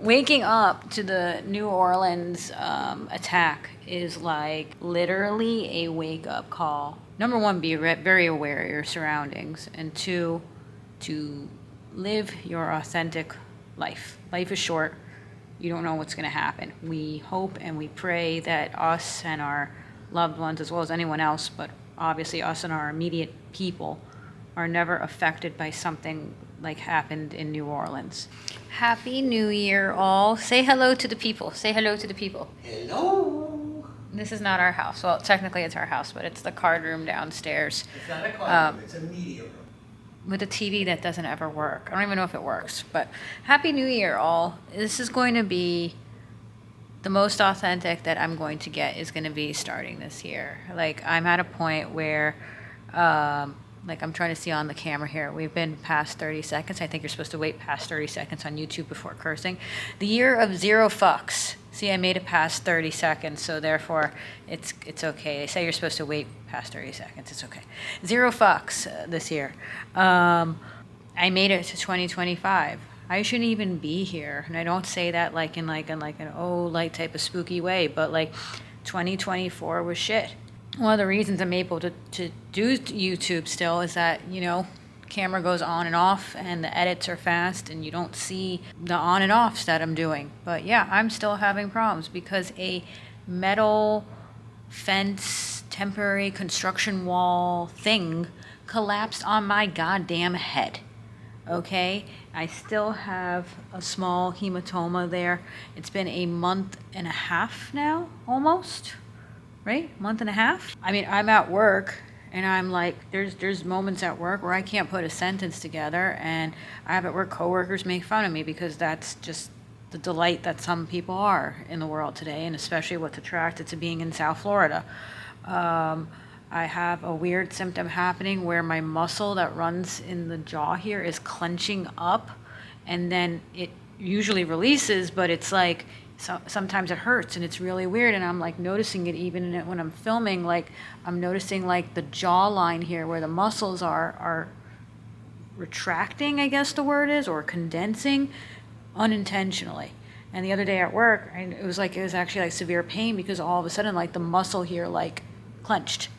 waking up to the New Orleans attack is like literally a wake up call. Number one, be very aware of your surroundings, and two, to live your authentic life. Life is short. You don't know what's going to happen. We hope and we pray that us and our loved ones, as well as anyone else, but obviously us and our immediate people, are never affected by something like happened in New Orleans. Happy New Year, all. Say hello to the people. Say hello to the people. Hello. This is not our house. Well, technically it's our house, but it's the card room downstairs. It's not a card room, it's a media room. With a TV that doesn't ever work. I don't even know if it works, but Happy New Year, all. This is going to be the most authentic that I'm going to get is going to be starting this year. Like, I'm at a point where, like, I'm trying to see on the camera here. We've been past 30 seconds. I think you're supposed to wait past 30 seconds on YouTube before cursing. The year of 0 fucks. See, I made it past 30 seconds, so therefore it's okay. They say you're supposed to wait past 30 seconds. It's okay. 0 fucks this year. I made it to 2025. I shouldn't even be here, and I don't say that like in an oh light type of spooky way, but like 2024 was shit. One of the reasons I'm able to do YouTube still is that, you know, camera goes on and off and the edits are fast and you don't see the on and offs that I'm doing. But yeah, I'm still having problems because a metal fence, temporary construction wall thing collapsed on my goddamn head. Okay? I still have a small hematoma there. It's been a month and a half now, almost. Right? Month and a half? I mean, I'm at work and I'm like, there's moments at work where I can't put a sentence together, and I have at work coworkers make fun of me because that's just the delight that some people are in the world today, and especially what's attracted to being in South Florida. I have a weird symptom happening where my muscle that runs in the jaw here is clenching up, and then it usually releases, but it's like, so sometimes it hurts and it's really weird, and I'm like noticing it even when I'm filming. Like, I'm noticing like the jawline here where the muscles are retracting, I guess the word is, or condensing unintentionally. And the other day at work, it was actually like severe pain because all of a sudden like the muscle here like clenched.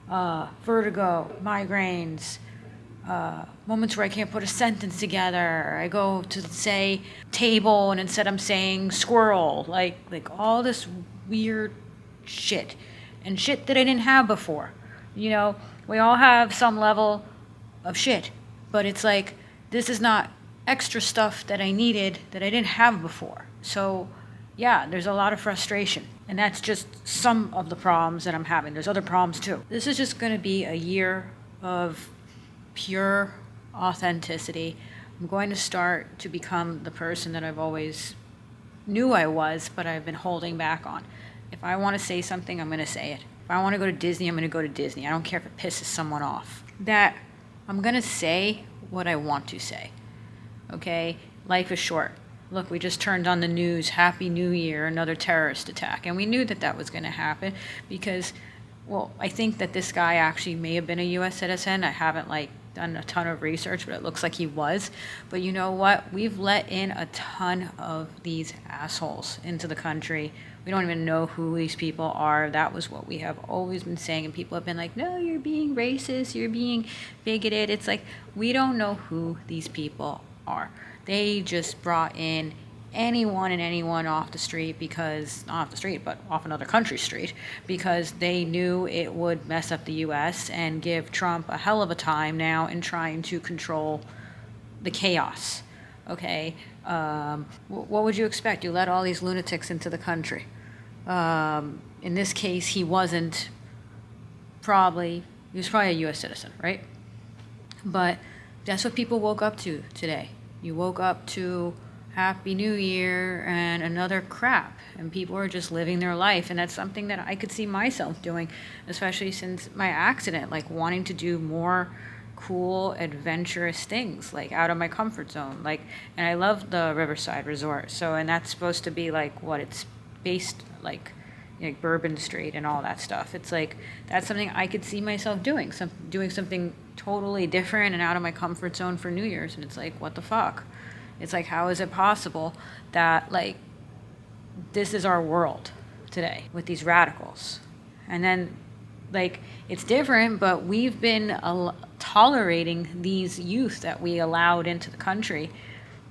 Vertigo, migraines, moments where I can't put a sentence together. I go to say table and instead I'm saying squirrel. Like all this weird shit. And shit that I didn't have before. You know, we all have some level of shit. But it's like, this is not extra stuff that I needed that I didn't have before. So, yeah, there's a lot of frustration. And that's just some of the problems that I'm having. There's other problems too. This is just going to be a year of pure authenticity. I'm going to start to become the person that I've always knew I was, but I've been holding back on. If I want to say something, I'm going to say it. If I want to go to Disney, I'm going to go to Disney. I don't care if it pisses someone off. That I'm going to say what I want to say. Okay? Life is short. Look, we just turned on the news, Happy New Year, another terrorist attack. And we knew that that was going to happen because, well, I think that this guy actually may have been a U.S. citizen. I haven't, done a ton of research, but it looks like he was. But you know what? We've let in a ton of these assholes into the country. We don't even know who these people are. That was what we have always been saying. And people have been like, no, you're being racist. You're being bigoted. It's like, we don't know who these people are. They just brought in anyone and anyone off the street because, not off the street, but off another country's street, because they knew it would mess up the U.S. and give Trump a hell of a time now in trying to control the chaos. Okay? What would you expect? You let all these lunatics into the country. In this case, he was probably a U.S. citizen, right? But that's what people woke up to today. You woke up to Happy New Year and another crap, and people are just living their life, and that's something that I could see myself doing, especially since my accident, like wanting to do more cool, adventurous things, like out of my comfort zone. And I love the Riverside Resort, and that's supposed to be like what it's based like Bourbon Street and all that stuff. It's like, that's something I could see myself doing something totally different and out of my comfort zone for New Year's, and it's like, what the fuck? It's like, how is it possible that, like, this is our world today with these radicals? And then, like, it's different, but we've been tolerating these youth that we allowed into the country,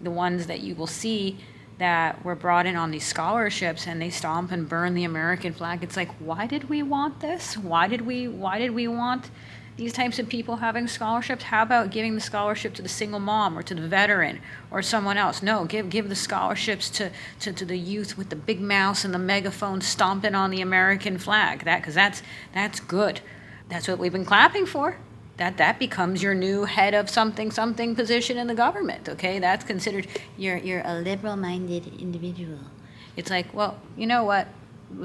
the ones that you will see that were brought in on these scholarships, and they stomp and burn the American flag. It's like, why did we want this? Why did we want these types of people having scholarships? How about giving the scholarship to the single mom or to the veteran or someone else? No, give the scholarships to the youth with the big mouse and the megaphone stomping on the American flag. Because that's good. That's what we've been clapping for. That becomes your new head of something position in the government. Okay, that's considered you're a liberal-minded individual. It's like, well, you know what?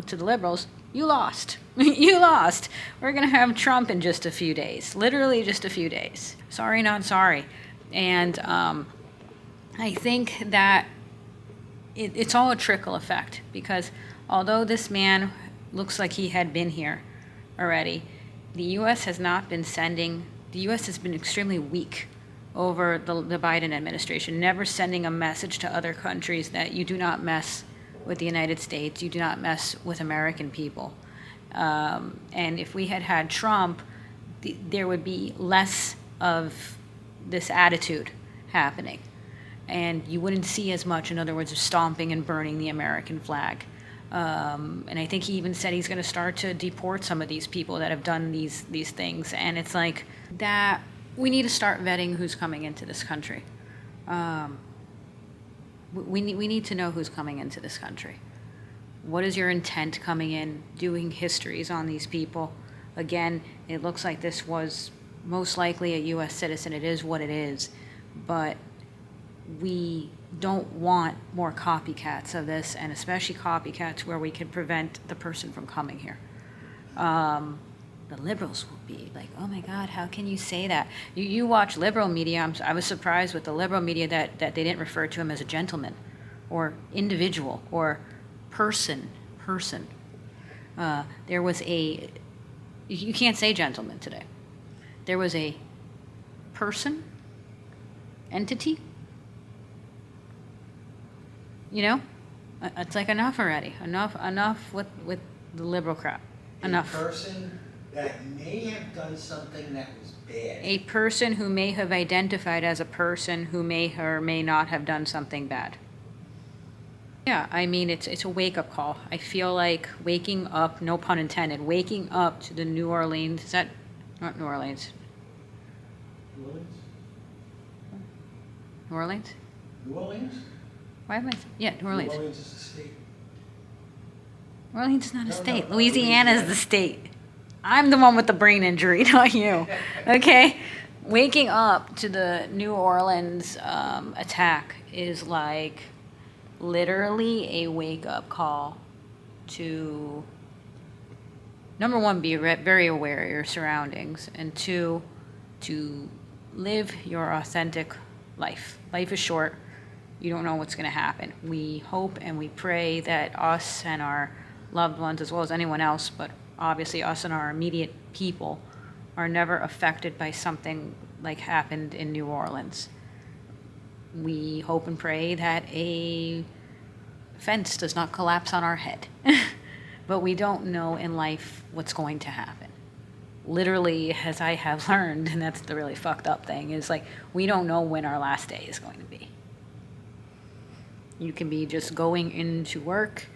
To the liberals, you lost. You lost. We're going to have Trump in just a few days. Literally just a few days. Sorry, not sorry. And I think that it's all a trickle effect, because although this man looks like he had been here already, the U.S. has not been sending, the U.S. has been extremely weak over the Biden administration, never sending a message to other countries that you do not mess with the United States, you do not mess with American people. And if we had had Trump, there would be less of this attitude happening. And you wouldn't see as much, in other words, of stomping and burning the American flag. And I think he even said he's going to start to deport some of these people that have done these things. And it's like that we need to start vetting who's coming into this country. We need to know who's coming into this country. What is your intent coming in, doing histories on these people? Again, it looks like this was most likely a U.S. citizen. It is what it is. But we don't want more copycats of this, and especially copycats where we can prevent the person from coming here. The liberals will be like, oh my God, how can you say that? You watch liberal media. I was surprised with the liberal media that they didn't refer to him as a gentleman or individual or person. There was you can't say gentleman today. There was a person, entity. You know, it's like enough already. Enough with the liberal crap. Enough. A person that may have done something that was bad. A person who may have identified as a person who may or may not have done something bad. Yeah, I mean, it's a wake-up call. I feel like waking up, no pun intended, waking up to the New Orleans. Is that not New Orleans? New Orleans? New Orleans? New Orleans? Why am I? Yeah, New Orleans. New Orleans is a state. New Orleans is not a No, state. no, Louisiana is Louisiana. the state. I'm the one with the brain injury, not you. Okay? Waking up to the New Orleans attack is like literally a wake-up call to, number one, be very aware of your surroundings, and two, to live your authentic life. Life is short. You don't know what's going to happen. We hope and we pray that us and our loved ones, as well as anyone else, but obviously us and our immediate people, are never affected by something like happened in New Orleans. We hope and pray that a fence does not collapse on our head. But we don't know in life what's going to happen. Literally, as I have learned, and that's the really fucked up thing, is like, we don't know when our last day is going to be. You can be just going into work,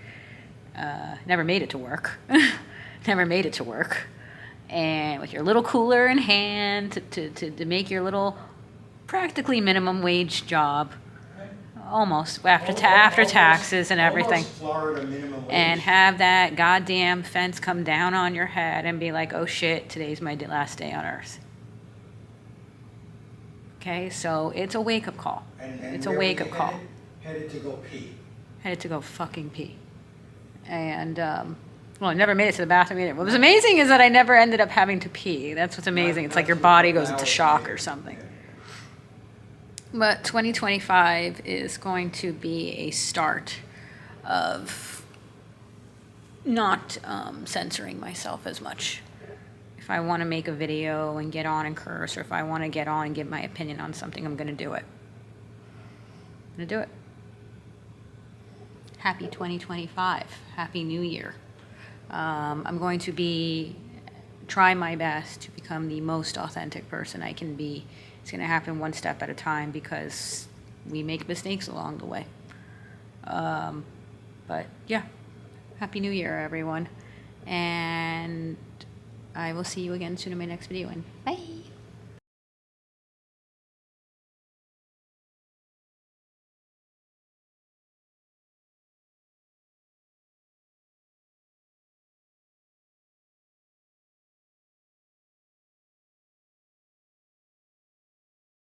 never made it to work, and with your little cooler in hand to make your little practically minimum wage job, almost after taxes and everything, Almost Florida minimum wage. and have that goddamn fence come down on your head and be like, oh shit, today's my last day on earth. Okay, so it's a wake-up call. And It's a where were wake-up you call. Headed to go pee. Headed to go fucking pee. And, well, I never made it to the bathroom either. What was amazing is that I never ended up having to pee. That's what's amazing. It's like your body goes into shock or something. But 2025 is going to be a start of not censoring myself as much. If I want to make a video and get on and curse, or if I want to get on and give my opinion on something, I'm going to do it. gonna do it. Happy 2025. Happy New Year. I'm going to try my best to become the most authentic person I can be. It's going to happen one step at a time because we make mistakes along the way. But yeah, Happy New Year, everyone. And I will see you again soon in my next video. And bye.